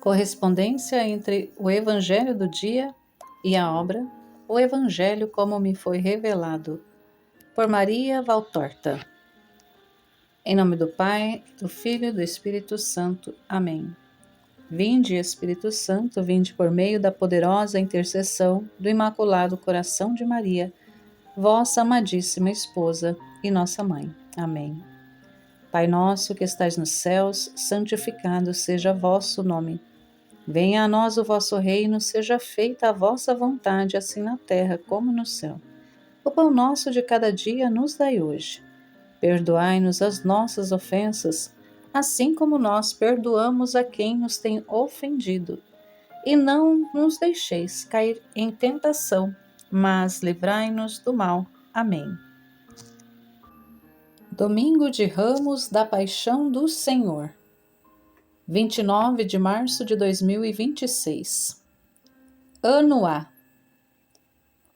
Correspondência entre o Evangelho do dia e a obra O Evangelho como me foi revelado, por Maria Valtorta. Em nome do Pai, do Filho e do Espírito Santo. Amém. Vinde, Espírito Santo, vinde por meio da poderosa intercessão do Imaculado Coração de Maria, vossa amadíssima esposa e nossa mãe. Amém. Pai nosso que estais nos céus, santificado seja vosso nome. Venha a nós o vosso reino, seja feita a vossa vontade, assim na terra como no céu. O pão nosso de cada dia nos dai hoje. Perdoai-nos as nossas ofensas, assim como nós perdoamos a quem nos tem ofendido. E não nos deixeis cair em tentação, mas livrai-nos do mal. Amém. Domingo de Ramos da Paixão do Senhor. 29 de março de 2026. Ano A.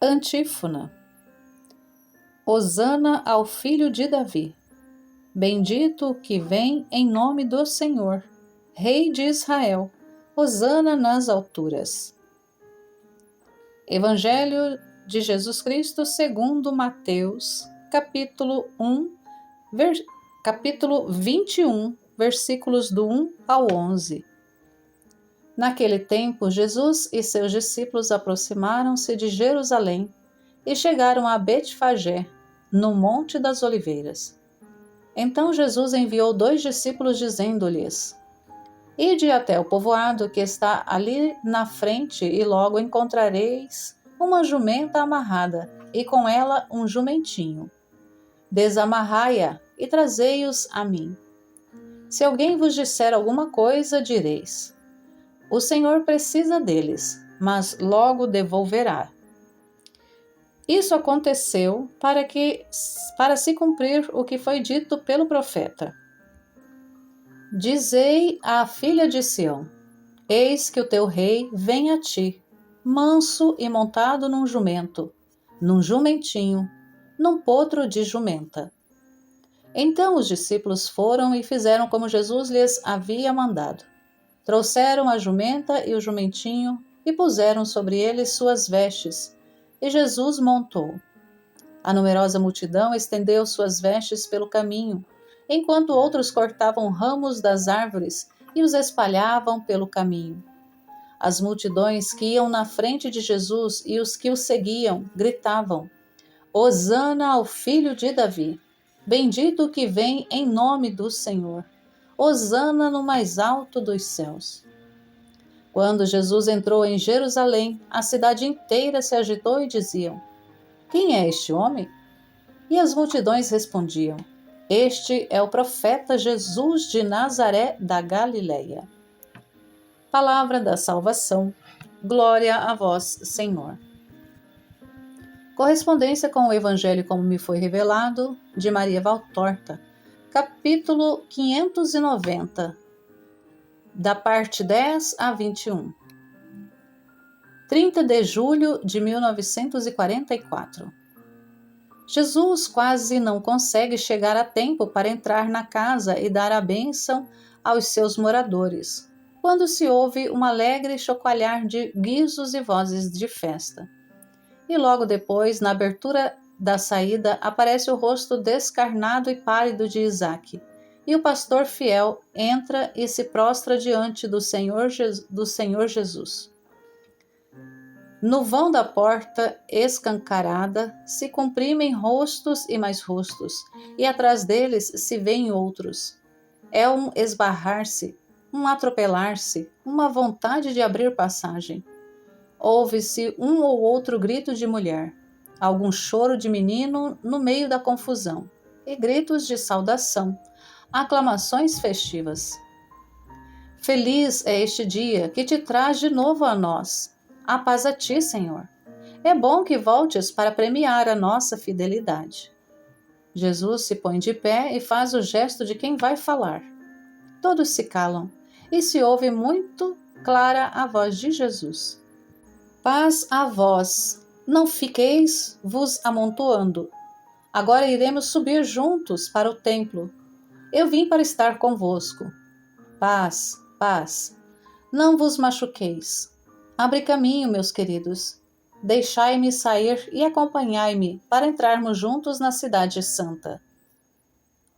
Antífona. Hosana ao filho de Davi. Bendito o que vem em nome do Senhor, Rei de Israel. Hosana nas alturas. Evangelho de Jesus Cristo segundo Mateus, capítulo 21, versículos do 1 ao 11. Naquele tempo, Jesus e seus discípulos aproximaram-se de Jerusalém e chegaram a Betfagé, no Monte das Oliveiras. Então Jesus enviou 2 discípulos, dizendo-lhes: Ide até o povoado que está ali na frente, e logo encontrareis uma jumenta amarrada, e com ela um jumentinho. Desamarrai-a e trazei-os a mim. Se alguém vos disser alguma coisa, direis: O Senhor precisa deles, mas logo devolverá. Isso aconteceu para se cumprir o que foi dito pelo profeta. Dizei à filha de Sião: Eis que o teu rei vem a ti, manso e montado num jumento, num jumentinho, num potro de jumenta. Então os discípulos foram e fizeram como Jesus lhes havia mandado. Trouxeram a jumenta e o jumentinho e puseram sobre eles suas vestes, e Jesus montou. A numerosa multidão estendeu suas vestes pelo caminho, enquanto outros cortavam ramos das árvores e os espalhavam pelo caminho. As multidões que iam na frente de Jesus e os que o seguiam gritavam: Hosana ao filho de Davi! Bendito o que vem em nome do Senhor! Hosana no mais alto dos céus! Quando Jesus entrou em Jerusalém, a cidade inteira se agitou e diziam: Quem é este homem? E as multidões respondiam: Este é o profeta Jesus de Nazaré da Galileia. Palavra da salvação. Glória a vós, Senhor. Correspondência com o Evangelho como me foi revelado, de Maria Valtorta, capítulo 590, da parte 10 a 21. 30 de julho de 1944. Jesus quase não consegue chegar a tempo para entrar na casa e dar a bênção aos seus moradores, quando se ouve um alegre chocalhar de guizos e vozes de festa. E logo depois, na abertura da saída, aparece o rosto descarnado e pálido de Isaque, e o pastor fiel entra e se prostra diante do Senhor Jesus. No vão da porta escancarada se comprimem rostos e mais rostos, e atrás deles se veem outros. É um esbarrar-se, um atropelar-se, uma vontade de abrir passagem. Ouve-se um ou outro grito de mulher, algum choro de menino no meio da confusão, e gritos de saudação, aclamações festivas. Feliz é este dia que te traz de novo a nós. A paz a ti, Senhor. É bom que voltes para premiar a nossa fidelidade. Jesus se põe de pé e faz o gesto de quem vai falar. Todos se calam e se ouve muito clara a voz de Jesus. Paz a vós, não fiqueis vos amontoando. Agora iremos subir juntos para o templo. Eu vim para estar convosco. Paz, paz. Não vos machuqueis. Abre caminho, meus queridos. Deixai-me sair e acompanhai-me para entrarmos juntos na cidade santa.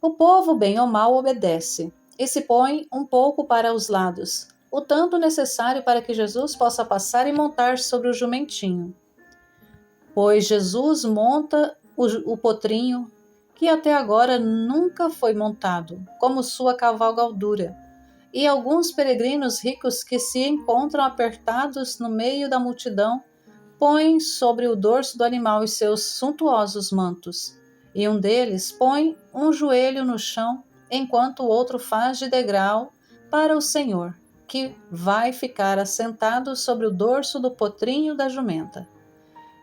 O povo, bem ou mal, obedece e se põe um pouco para os lados, o tanto necessário para que Jesus possa passar e montar sobre o jumentinho. Pois Jesus monta o potrinho, que até agora nunca foi montado, como sua cavalgadura, e alguns peregrinos ricos que se encontram apertados no meio da multidão põem sobre o dorso do animal os seus suntuosos mantos, e um deles põe um joelho no chão, enquanto o outro faz de degrau para o Senhor, que vai ficar assentado sobre o dorso do potrinho da jumenta.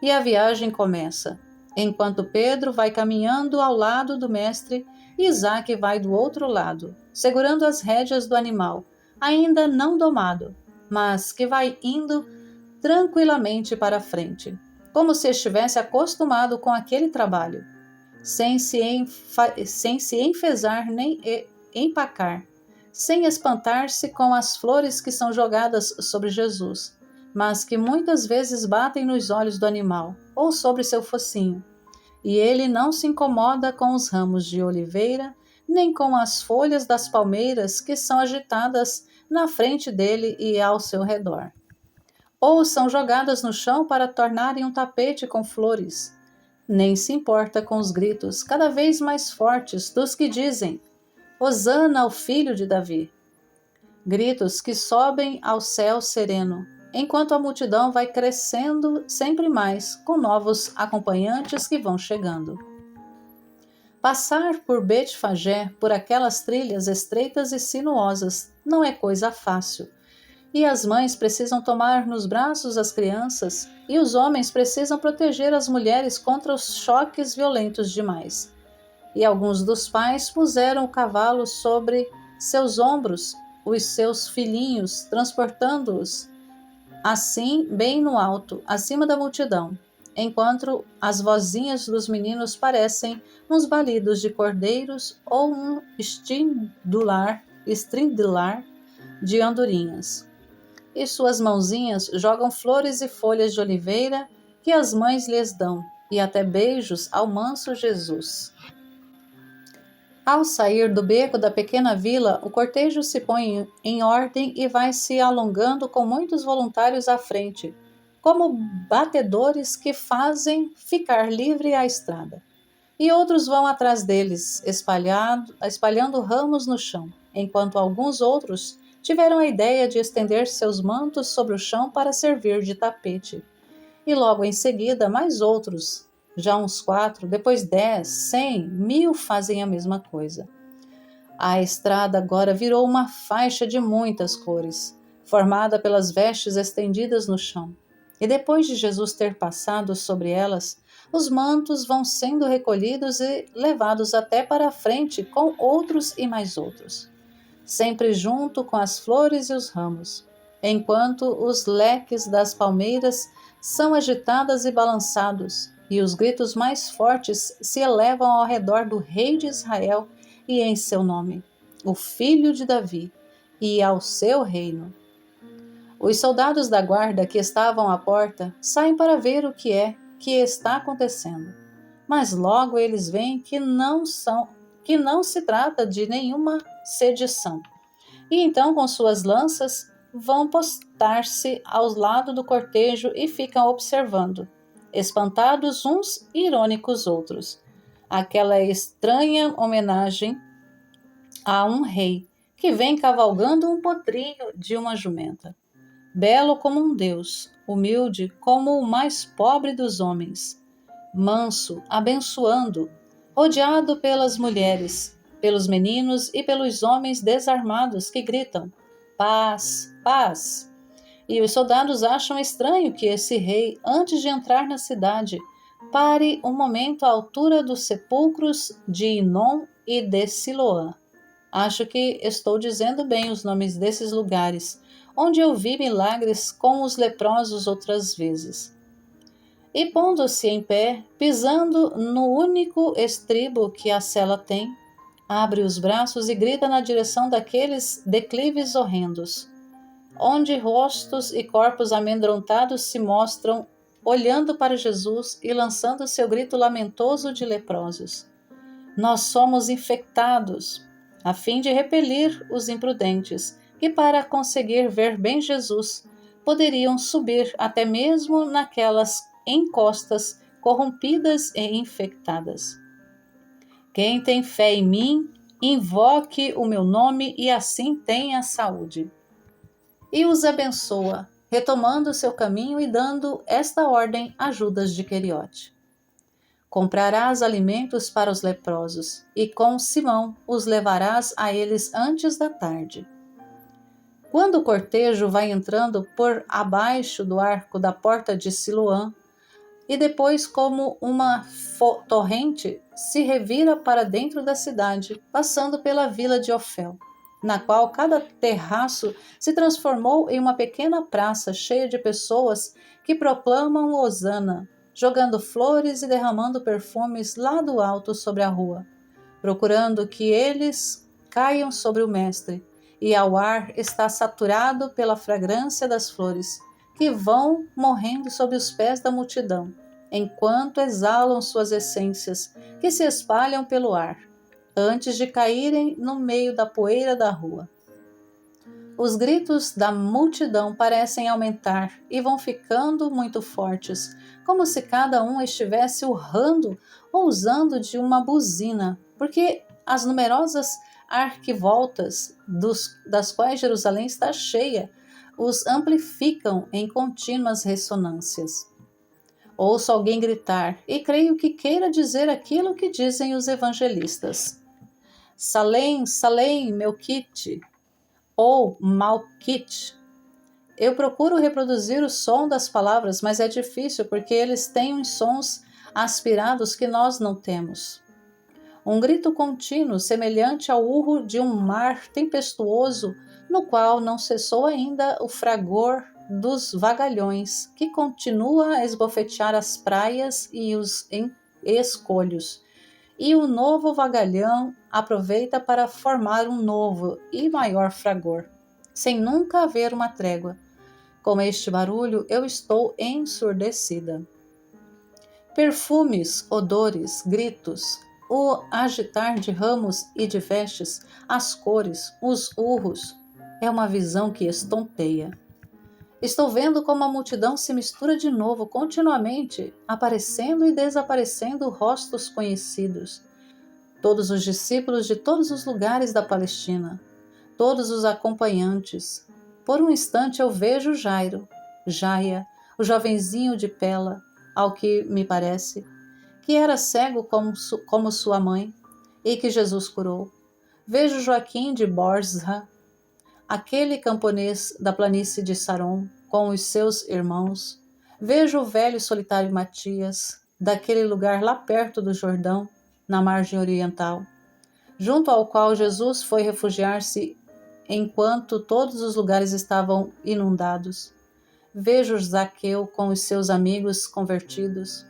E a viagem começa, enquanto Pedro vai caminhando ao lado do mestre e Isaque vai do outro lado, segurando as rédeas do animal, ainda não domado, mas que vai indo tranquilamente para frente, como se estivesse acostumado com aquele trabalho, sem se enfesar nem empacar, sem espantar-se com as flores que são jogadas sobre Jesus, mas que muitas vezes batem nos olhos do animal ou sobre seu focinho. E ele não se incomoda com os ramos de oliveira, nem com as folhas das palmeiras que são agitadas na frente dele e ao seu redor, ou são jogadas no chão para tornarem um tapete com flores. Nem se importa com os gritos cada vez mais fortes dos que dizem: Hosana ao filho de Davi. Gritos que sobem ao céu sereno, enquanto a multidão vai crescendo sempre mais, com novos acompanhantes que vão chegando. Passar por Betfagé, por aquelas trilhas estreitas e sinuosas, não é coisa fácil. E as mães precisam tomar nos braços as crianças, e os homens precisam proteger as mulheres contra os choques violentos demais. E alguns dos pais puseram o cavalo sobre seus ombros, os seus filhinhos, transportando-os assim bem no alto, acima da multidão, enquanto as vozinhas dos meninos parecem uns balidos de cordeiros ou um estrindular de andorinhas. E suas mãozinhas jogam flores e folhas de oliveira que as mães lhes dão, e até beijos ao manso Jesus. Ao sair do beco da pequena vila, o cortejo se põe em ordem e vai se alongando com muitos voluntários à frente, como batedores que fazem ficar livre a estrada. E outros vão atrás deles, espalhando ramos no chão, enquanto alguns outros tiveram a ideia de estender seus mantos sobre o chão para servir de tapete. E logo em seguida, mais outros, já uns 4, depois 10, 100, 1000 fazem a mesma coisa. A estrada agora virou uma faixa de muitas cores, formada pelas vestes estendidas no chão. E depois de Jesus ter passado sobre elas, os mantos vão sendo recolhidos e levados até para a frente com outros e mais outros, sempre junto com as flores e os ramos, enquanto os leques das palmeiras são agitados e balançados, e os gritos mais fortes se elevam ao redor do Rei de Israel e em seu nome, o Filho de Davi, e ao seu reino. Os soldados da guarda que estavam à porta saem para ver o que está acontecendo, mas logo eles veem que não se trata de nenhuma sedição. E então, com suas lanças, vão postar-se ao lado do cortejo e ficam observando, espantados uns e irônicos outros, aquela estranha homenagem a um rei que vem cavalgando um potrinho de uma jumenta, belo como um deus, humilde como o mais pobre dos homens, manso, abençoando, rodeado pelas mulheres, pelos meninos e pelos homens desarmados que gritam: paz, paz. E os soldados acham estranho que esse rei, antes de entrar na cidade, pare um momento à altura dos sepulcros de Inom e de Siloã. Acho que estou dizendo bem os nomes desses lugares, onde eu vi milagres com os leprosos outras vezes. E pondo-se em pé, pisando no único estribo que a cela tem, abre os braços e grita na direção daqueles declives horrendos: onde rostos e corpos amedrontados se mostram olhando para Jesus e lançando seu grito lamentoso de leprosos. Nós somos infectados, a fim de repelir os imprudentes, que para conseguir ver bem Jesus, poderiam subir até mesmo naquelas encostas corrompidas e infectadas. Quem tem fé em mim, invoque o meu nome e assim tenha saúde. E os abençoa, retomando seu caminho e dando esta ordem a Judas de Queriote. Comprarás alimentos para os leprosos, e com Simão os levarás a eles antes da tarde. Quando o cortejo vai entrando por abaixo do arco da porta de Siloã, e depois, como uma torrente, se revira para dentro da cidade, passando pela vila de Ofel, na qual cada terraço se transformou em uma pequena praça cheia de pessoas que proclamam Hosana, jogando flores e derramando perfumes lá do alto sobre a rua, procurando que eles caiam sobre o Mestre, e ao ar está saturado pela fragrância das flores, que vão morrendo sob os pés da multidão, enquanto exalam suas essências, que se espalham pelo ar, antes de caírem no meio da poeira da rua. Os gritos da multidão parecem aumentar e vão ficando muito fortes, como se cada um estivesse urrando ou usando de uma buzina, porque as numerosas arquivoltas das quais Jerusalém está cheia os amplificam em contínuas ressonâncias. Ouço alguém gritar, e creio que queira dizer aquilo que dizem os evangelistas. Salém, Salém, meu kit, ou Malkit. Eu procuro reproduzir o som das palavras, mas é difícil porque eles têm uns sons aspirados que nós não temos. Um grito contínuo, semelhante ao urro de um mar tempestuoso, no qual não cessou ainda o fragor dos vagalhões, que continua a esbofetear as praias e os escolhos. E o novo vagalhão aproveita para formar um novo e maior fragor, sem nunca haver uma trégua. Com este barulho eu estou ensurdecida. Perfumes, odores, gritos, o agitar de ramos e de vestes, as cores, os urros, é uma visão que estonteia. Estou vendo como a multidão se mistura de novo, continuamente, aparecendo e desaparecendo rostos conhecidos. Todos os discípulos de todos os lugares da Palestina, todos os acompanhantes. Por um instante eu vejo Jaia, o jovenzinho de Pela, ao que me parece, que era cego como sua mãe, e que Jesus curou. Vejo Joaquim de Borzha, aquele camponês da planície de Saron, com os seus irmãos. Vejo o velho solitário Matias, daquele lugar lá perto do Jordão, na margem oriental, junto ao qual Jesus foi refugiar-se enquanto todos os lugares estavam inundados. Vejo Zaqueu com os seus amigos convertidos.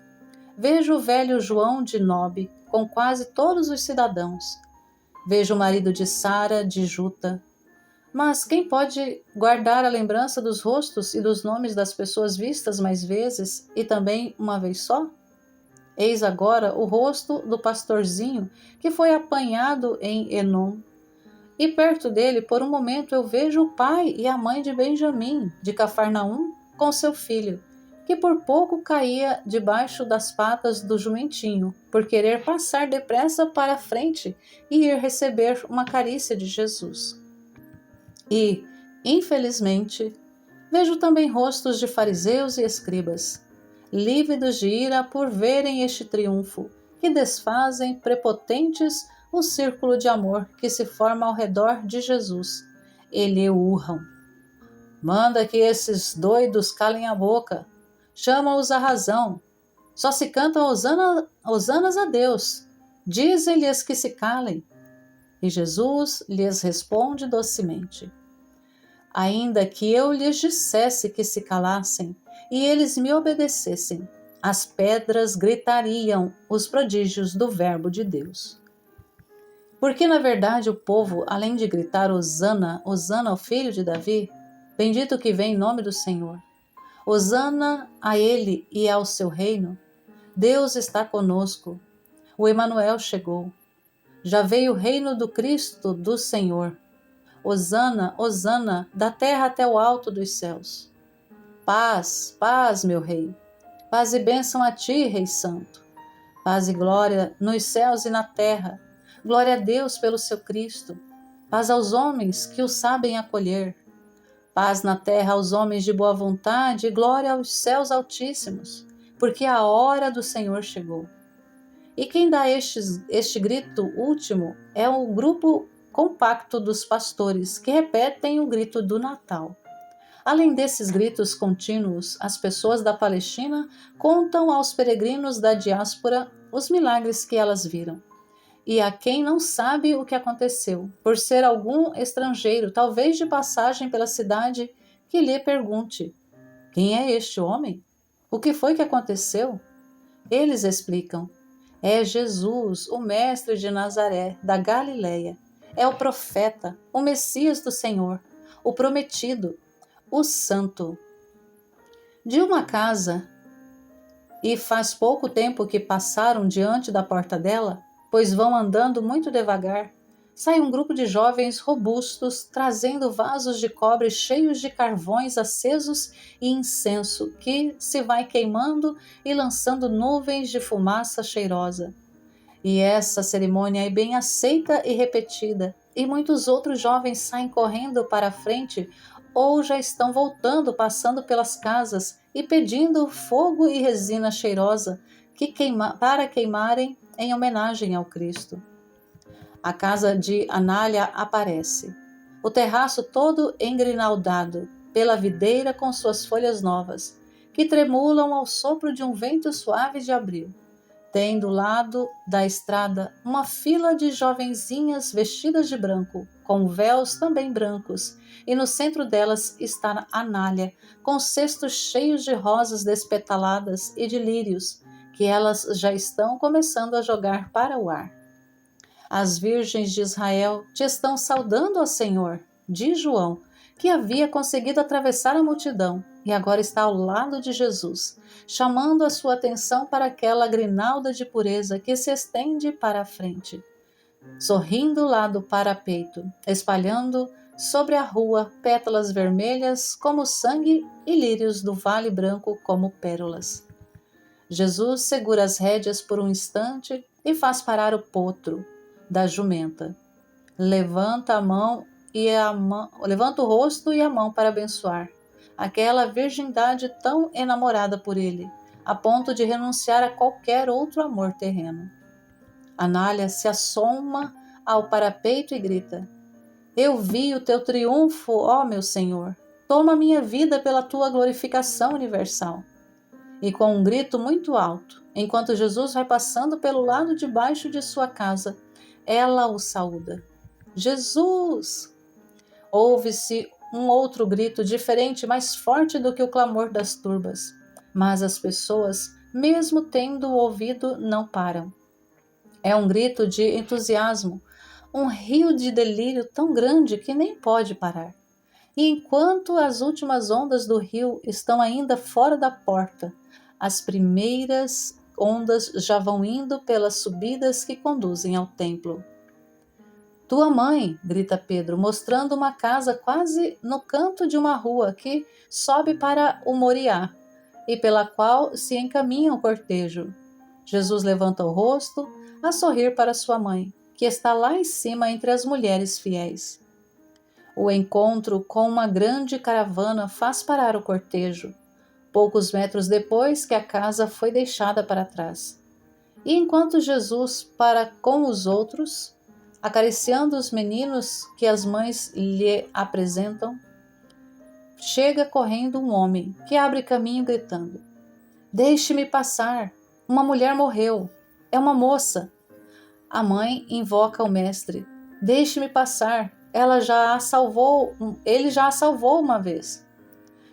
Vejo o velho João de Nobe com quase todos os cidadãos. Vejo o marido de Sara, de Juta. Mas quem pode guardar a lembrança dos rostos e dos nomes das pessoas vistas mais vezes e também uma vez só? Eis agora o rosto do pastorzinho que foi apanhado em Enom. E perto dele, por um momento, eu vejo o pai e a mãe de Benjamim, de Cafarnaum, com seu filho, que por pouco caía debaixo das patas do jumentinho, por querer passar depressa para a frente e ir receber uma carícia de Jesus. E, infelizmente, vejo também rostos de fariseus e escribas, lívidos de ira por verem este triunfo, que desfazem prepotentes o círculo de amor que se forma ao redor de Jesus. E lhe urram. Manda que esses doidos calem a boca. Chama-os à razão. Só se cantam hosanas a Deus. Dizem-lhes que se calem. E Jesus lhes responde docemente. Ainda que eu lhes dissesse que se calassem, e eles me obedecessem, as pedras gritariam os prodígios do verbo de Deus. Porque, na verdade, o povo, além de gritar Hosana, Hosana ao filho de Davi, Bendito que vem em nome do Senhor. Hosana a ele e ao seu reino. Deus está conosco. O Emanuel chegou. Já veio o reino do Cristo, do Senhor. Hosana, Hosana, da terra até o alto dos céus. Paz, paz, meu rei. Paz e bênção a ti, Rei Santo. Paz e glória nos céus e na terra. Glória a Deus pelo seu Cristo. Paz aos homens que o sabem acolher. Paz na terra aos homens de boa vontade e glória aos céus altíssimos, porque a hora do Senhor chegou. E quem dá este grito último é o grupo compacto dos pastores, que repetem o grito do Natal. Além desses gritos contínuos, as pessoas da Palestina contam aos peregrinos da diáspora os milagres que elas viram. E a quem não sabe o que aconteceu, por ser algum estrangeiro, talvez de passagem pela cidade, que lhe pergunte: quem é este homem? O que foi que aconteceu? Eles explicam: é Jesus, o mestre de Nazaré, da Galileia. É o profeta, o Messias do Senhor, o prometido, o santo. De uma casa, e faz pouco tempo que passaram diante da porta dela, pois vão andando muito devagar, sai um grupo de jovens robustos, trazendo vasos de cobre cheios de carvões acesos e incenso, que se vai queimando e lançando nuvens de fumaça cheirosa. E essa cerimônia é bem aceita e repetida, e muitos outros jovens saem correndo para a frente ou já estão voltando, passando pelas casas e pedindo fogo e resina cheirosa para queimarem em homenagem ao Cristo. A casa de Anália aparece. O terraço todo engrinaldado pela videira com suas folhas novas, que tremulam ao sopro de um vento suave de abril. Tem do lado da estrada uma fila de jovenzinhas vestidas de branco, com véus também brancos, e no centro delas está Anália, com cestos cheios de rosas despetaladas e de lírios, que elas já estão começando a jogar para o ar. As virgens de Israel te estão saudando, ó Senhor, diz João, que havia conseguido atravessar a multidão e agora está ao lado de Jesus, chamando a sua atenção para aquela grinalda de pureza que se estende para a frente, sorrindo lá do parapeito, espalhando sobre a rua pétalas vermelhas como sangue e lírios do vale branco como pérolas. Jesus segura as rédeas por um instante e faz parar o potro da jumenta. Levanta o rosto e a mão para abençoar aquela virgindade tão enamorada por ele, a ponto de renunciar a qualquer outro amor terreno. Anália se assoma ao parapeito e grita: eu vi o teu triunfo, ó meu Senhor. Toma minha vida pela tua glorificação universal. E com um grito muito alto, enquanto Jesus vai passando pelo lado de baixo de sua casa, ela o saúda. Jesus! Ouve-se um outro grito diferente, mais forte do que o clamor das turbas. Mas as pessoas, mesmo tendo ouvido, não param. É um grito de entusiasmo, um rio de delírio tão grande que nem pode parar. E enquanto as últimas ondas do rio estão ainda fora da porta, as primeiras ondas já vão indo pelas subidas que conduzem ao templo. Tua mãe, grita Pedro, mostrando uma casa quase no canto de uma rua que sobe para o Moriá e pela qual se encaminha o cortejo. Jesus levanta o rosto a sorrir para sua mãe, que está lá em cima entre as mulheres fiéis. O encontro com uma grande caravana faz parar o cortejo, poucos metros depois que a casa foi deixada para trás. E enquanto Jesus para com os outros, acariciando os meninos que as mães lhe apresentam, chega correndo um homem que abre caminho gritando: deixe-me passar, uma mulher morreu, é uma moça. A mãe invoca o mestre: deixe-me passar, ele já a salvou uma vez.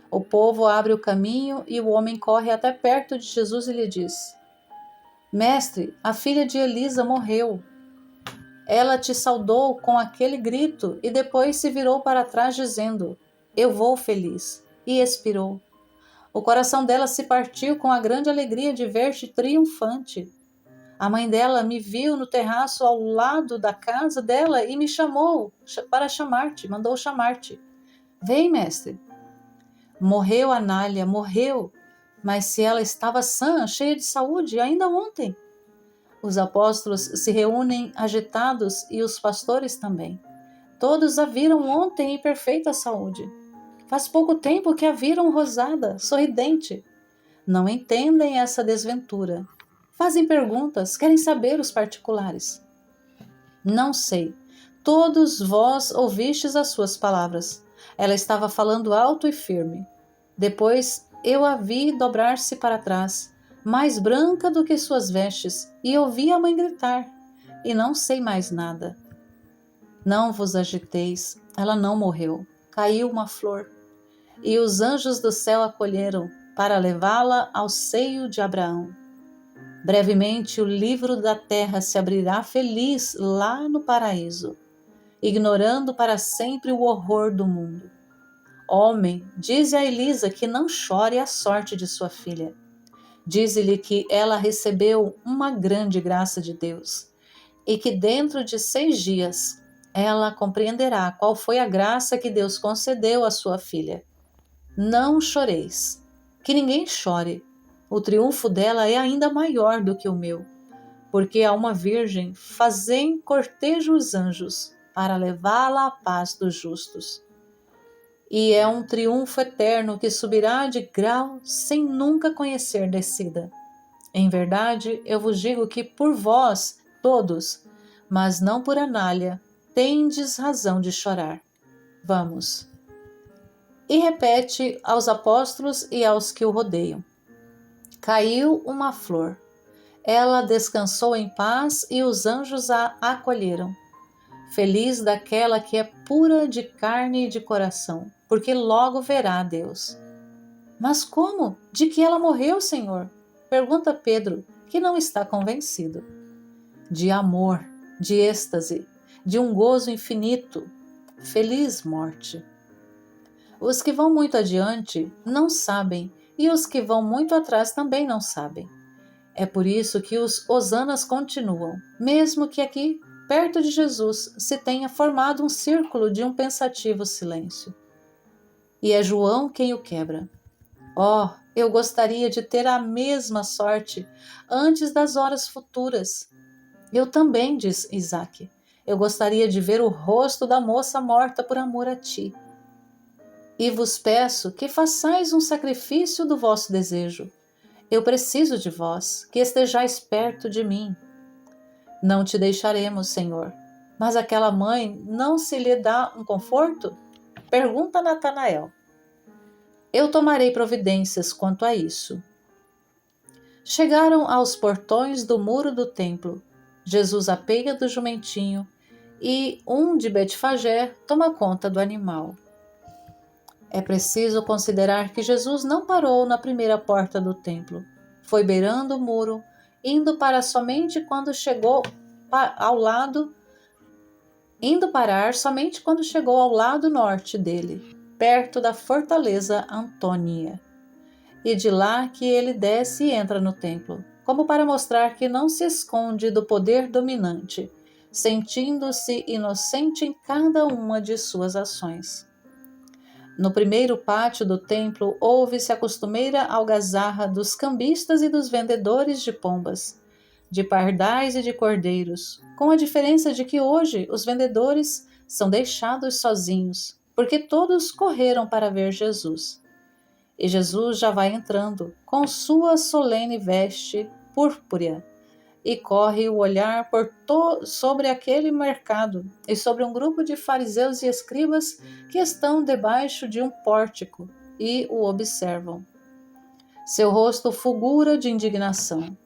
O povo abre o caminho e o homem corre até perto de Jesus e lhe diz: mestre, a filha de Elisa morreu. Ela te saudou com aquele grito e depois se virou para trás dizendo: Eu vou feliz. E expirou. O coração dela se partiu com a grande alegria de ver-te triunfante. A mãe dela me viu no terraço ao lado da casa dela e me chamou para chamar-te, mandou chamar-te. Vem, mestre. Morreu Anália, morreu. Mas se ela estava sã, cheia de saúde, ainda ontem. Os apóstolos se reúnem agitados e os pastores também. Todos a viram ontem em perfeita saúde. Faz pouco tempo que a viram rosada, sorridente. Não entendem essa desventura. Fazem perguntas, querem saber os particulares. Não sei. Todos vós ouvistes as suas palavras. Ela estava falando alto e firme. Depois eu a vi dobrar-se para trás, mais branca do que suas vestes, e ouvi a mãe gritar. E não sei mais nada. Não vos agiteis, ela não morreu. Caiu uma flor. E os anjos do céu acolheram para levá-la ao seio de Abraão. Brevemente o livro da terra se abrirá feliz lá no paraíso, ignorando para sempre o horror do mundo. Homem, dize a Elisa que não chore a sorte de sua filha. Dize-lhe que ela recebeu uma grande graça de Deus e que dentro de 6 dias ela compreenderá qual foi a graça que Deus concedeu à sua filha. Não choreis, que ninguém chore. O triunfo dela é ainda maior do que o meu, porque a uma virgem fazem cortejo os anjos para levá-la à paz dos justos. E é um triunfo eterno que subirá de grau sem nunca conhecer descida. Em verdade, eu vos digo que por vós, todos, mas não por Anália, tendes razão de chorar. Vamos. E repete aos apóstolos e aos que o rodeiam. Caiu uma flor. Ela descansou em paz e os anjos a acolheram. Feliz daquela que é pura de carne e de coração, porque logo verá a Deus. Mas como? De que ela morreu, Senhor? Pergunta Pedro, que não está convencido. De amor, de êxtase, de um gozo infinito. Feliz morte. Os que vão muito adiante não sabem, e os que vão muito atrás também não sabem. É por isso que os hosanas continuam, mesmo que aqui, perto de Jesus, se tenha formado um círculo de um pensativo silêncio. E é João quem o quebra. Oh, eu gostaria de ter a mesma sorte antes das horas futuras. Eu também, diz Isaac, eu gostaria de ver o rosto da moça morta por amor a ti. E vos peço que façais um sacrifício do vosso desejo. Eu preciso de vós, que estejais perto de mim. Não te deixaremos, Senhor. Mas aquela mãe não se lhe dá um conforto? Pergunta Natanael. Eu tomarei providências quanto a isso. Chegaram aos portões do muro do templo. Jesus apeia do jumentinho e um de Betfagé toma conta do animal. É preciso considerar que Jesus não parou na primeira porta do templo. Foi beirando o muro, indo parar somente quando chegou ao lado norte dele, perto da fortaleza Antônia. E de lá que ele desce e entra no templo, como para mostrar que não se esconde do poder dominante, sentindo-se inocente em cada uma de suas ações. No primeiro pátio do templo ouve-se a costumeira algazarra dos cambistas e dos vendedores de pombas, de pardais e de cordeiros, com a diferença de que hoje os vendedores são deixados sozinhos, porque todos correram para ver Jesus. E Jesus já vai entrando, com sua solene veste púrpura, e corre o olhar sobre aquele mercado e sobre um grupo de fariseus e escribas que estão debaixo de um pórtico e o observam. Seu rosto fulgura de indignação.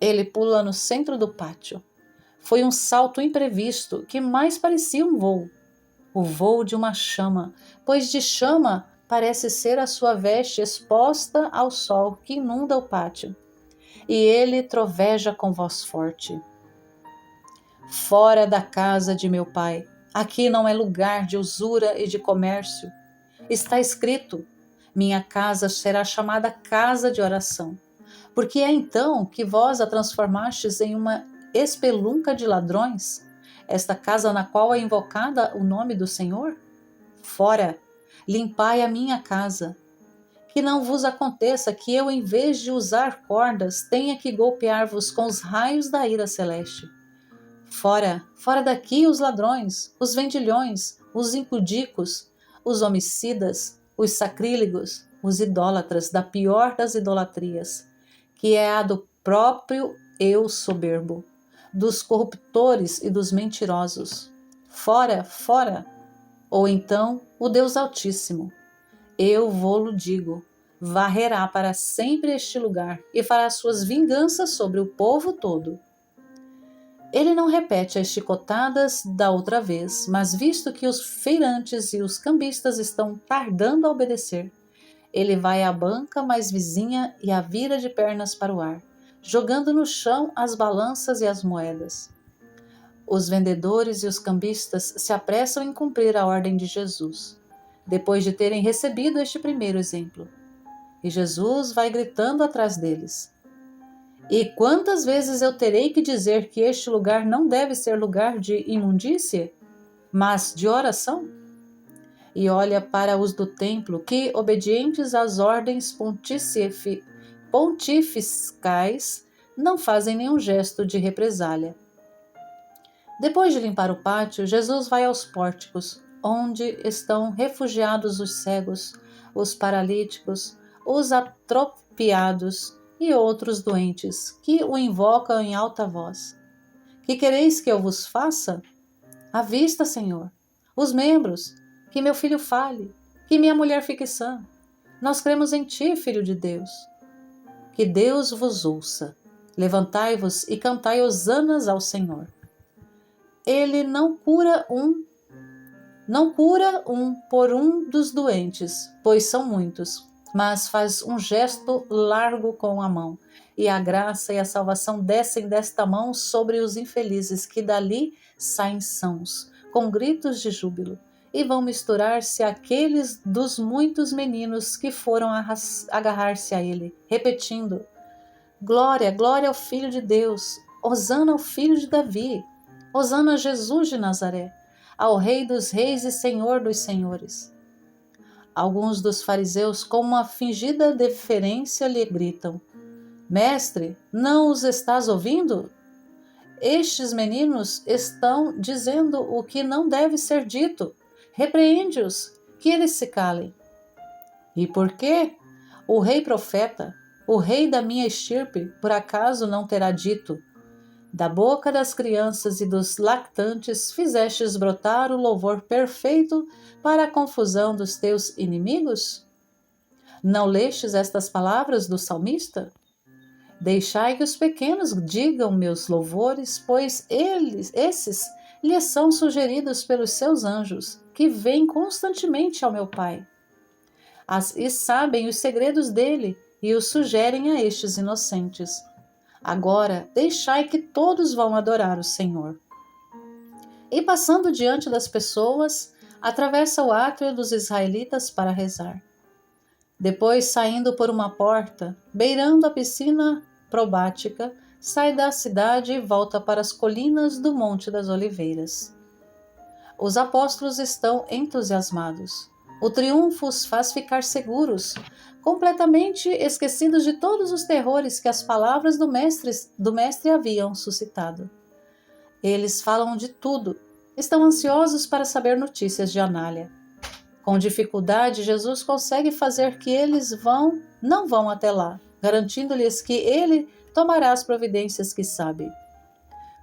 Ele pula no centro do pátio. Foi um salto imprevisto que mais parecia um voo. O voo de uma chama, pois de chama parece ser a sua veste exposta ao sol que inunda o pátio. E ele troveja com voz forte. Fora da casa de meu pai, aqui não é lugar de usura e de comércio. Está escrito: minha casa será chamada casa de oração, porque é então que vós a transformastes em uma espelunca de ladrões, esta casa na qual é invocada o nome do Senhor? Fora, limpai a minha casa. Que não vos aconteça que eu, em vez de usar cordas, tenha que golpear-vos com os raios da ira celeste. Fora, fora daqui os ladrões, os vendilhões, os impudicos, os homicidas, os sacrílegos, os idólatras da pior das idolatrias, que é a do próprio eu soberbo, dos corruptores e dos mentirosos. Fora, fora! Ou então o Deus Altíssimo, eu vô-lo digo, varrerá para sempre este lugar e fará suas vinganças sobre o povo todo. Ele não repete as chicotadas da outra vez, mas visto que os feirantes e os cambistas estão tardando a obedecer, ele vai à banca mais vizinha e a vira de pernas para o ar, jogando no chão as balanças e as moedas. Os vendedores e os cambistas se apressam em cumprir a ordem de Jesus, depois de terem recebido este primeiro exemplo. E Jesus vai gritando atrás deles: e quantas vezes eu terei que dizer que este lugar não deve ser lugar de imundície, mas de oração? E olha para os do templo que, obedientes às ordens pontificais, não fazem nenhum gesto de represália. Depois de limpar o pátio, Jesus vai aos pórticos, onde estão refugiados os cegos, os paralíticos, os atropiados e outros doentes, que o invocam em alta voz. Que quereis que eu vos faça? À vista, Senhor. Os membros, que meu filho fale, que minha mulher fique sã. Nós cremos em ti, Filho de Deus. Que Deus vos ouça. Levantai-vos e cantai hosanas ao Senhor. Ele não cura um por um dos doentes, pois são muitos, mas faz um gesto largo com a mão, e a graça e a salvação descem desta mão sobre os infelizes que dali saem sãos, com gritos de júbilo, e vão misturar-se àqueles dos muitos meninos que foram agarrar-se a ele, repetindo: glória, glória ao Filho de Deus, hosana ao Filho de Davi, hosana a Jesus de Nazaré, ao Rei dos Reis e Senhor dos Senhores. Alguns dos fariseus, com uma fingida deferência, lhe gritam: mestre, não os estás ouvindo? Estes meninos estão dizendo o que não deve ser dito. Repreende-os, que eles se calem. E por quê? O rei profeta, o rei da minha estirpe, por acaso não terá dito: da boca das crianças e dos lactantes fizestes brotar o louvor perfeito para a confusão dos teus inimigos? Não lestes estas palavras do salmista? Deixai que os pequenos digam meus louvores, pois esses lhes são sugeridos pelos seus anjos, que vêm constantemente ao meu Pai. E sabem os segredos dele e os sugerem a estes inocentes. Agora, deixai que todos vão adorar o Senhor. E passando diante das pessoas, atravessa o átrio dos israelitas para rezar. Depois, saindo por uma porta, beirando a piscina probática, sai da cidade e volta para as colinas do Monte das Oliveiras. Os apóstolos estão entusiasmados. O triunfo os faz ficar seguros, completamente esquecidos de todos os terrores que as palavras do mestre haviam suscitado. Eles falam de tudo, estão ansiosos para saber notícias de Anália. Com dificuldade, Jesus consegue fazer que eles não vão até lá, garantindo-lhes que ele tomará as providências que sabe.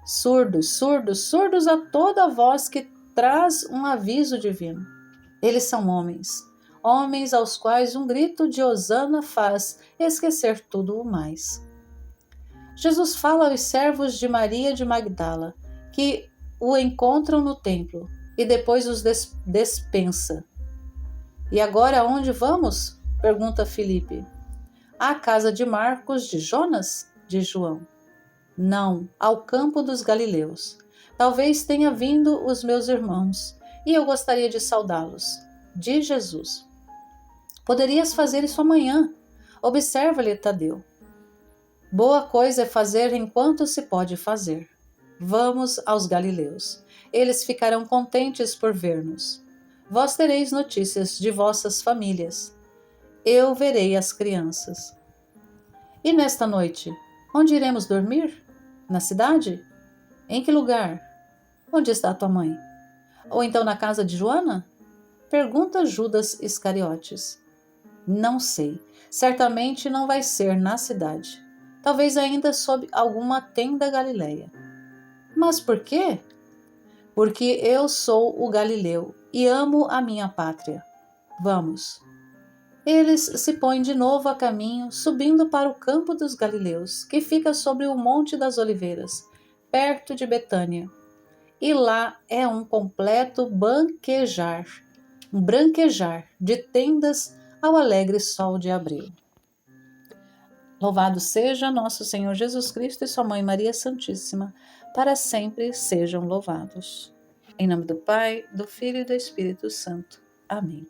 Surdos, surdos, surdos a toda voz que traz um aviso divino. Eles são homens, homens aos quais um grito de hosana faz esquecer tudo o mais. Jesus fala aos servos de Maria de Magdala, que o encontram no templo, e depois os dispensa. E agora aonde vamos? Pergunta Filipe. À casa de Marcos, de Jonas? De João. Não, ao campo dos Galileus. Talvez tenha vindo os meus irmãos, e eu gostaria de saudá-los. Diz Jesus. Poderias fazer isso amanhã. Observa-lhe, Tadeu. Boa coisa é fazer enquanto se pode fazer. Vamos aos galileus. Eles ficarão contentes por ver-nos. Vós tereis notícias de vossas famílias. Eu verei as crianças. E nesta noite, onde iremos dormir? Na cidade? Em que lugar? Onde está tua mãe? Ou então na casa de Joana? Pergunta Judas Iscariotes. Não sei. Certamente não vai ser na cidade. Talvez ainda sob alguma tenda galileia. Mas por quê? Porque eu sou o Galileu e amo a minha pátria. Vamos. Eles se põem de novo a caminho, subindo para o campo dos Galileus, que fica sobre o Monte das Oliveiras, perto de Betânia. E lá é um completo branquejar de tendas ao alegre sol de abril. Louvado seja nosso Senhor Jesus Cristo e sua Mãe Maria Santíssima, para sempre sejam louvados. Em nome do Pai, do Filho e do Espírito Santo. Amém.